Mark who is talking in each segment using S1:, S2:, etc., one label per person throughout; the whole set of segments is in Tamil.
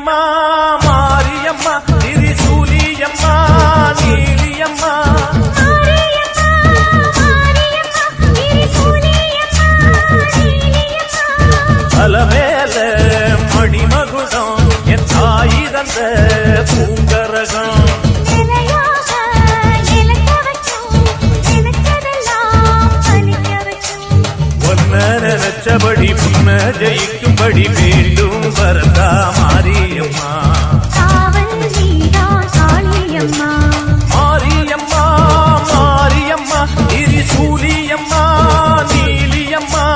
S1: மாரியம்மா மாரியம்மா திரிசூலியம்மா நீலியம்மா அலமேல மணிமகுடம் என் தாய் தந்த பூங்கரகம் நினைச்சபடி புன்ன ஜெயிக்கும்படி வேண்டும் வரதா மாரியம்மா மாரியம்மா மாரியம்மா திரிசூலியம்மா நீலியம்மா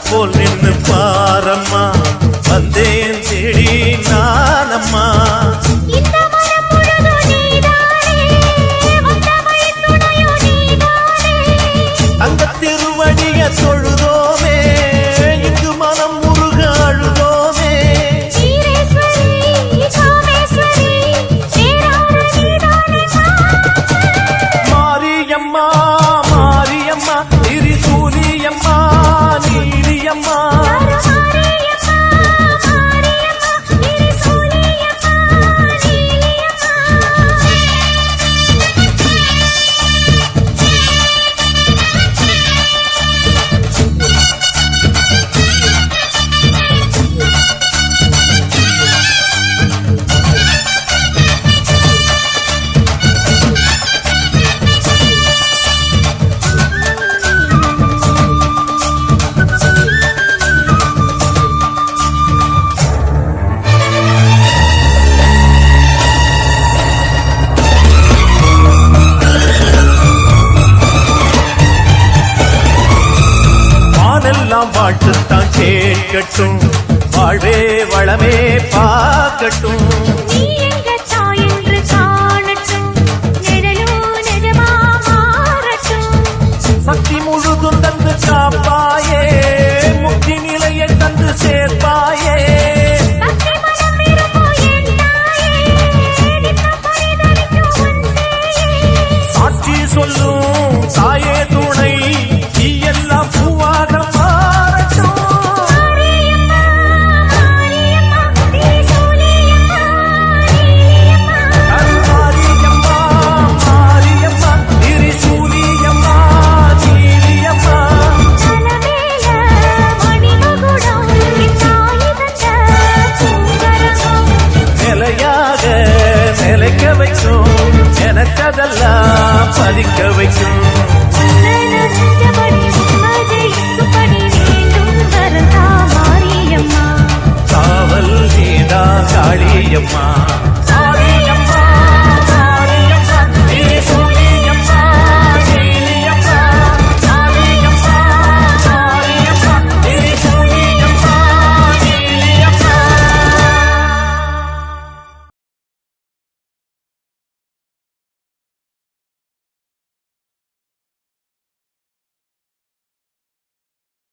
S1: போல் நின்று பாரம்மா வந்தேன் தேடி நானம்மா அந்த திருவடிய தொழுதோமே இங்கு மனம் முருக அழுதோமே மாரியம்மா மாரியம்மா திரிசூலியம்மா நீலியம்மா வாழ்த்துத்தான் கேட்கட்டும் வாழ்வே வளமே பார்க்கட்டும் சக்தி முழுதும் தந்து காப்பாயே முக்தி நிலையை தந்து சேர்ப்பாயே சாட்சி சொல்லும் தாயே துணை நீ எல்லாம் பூவாக நிலைக்க வைக்கும் எனக்கதெல்லாம் பதிக்க வைக்கும் காவல் நீதா காளியம்மா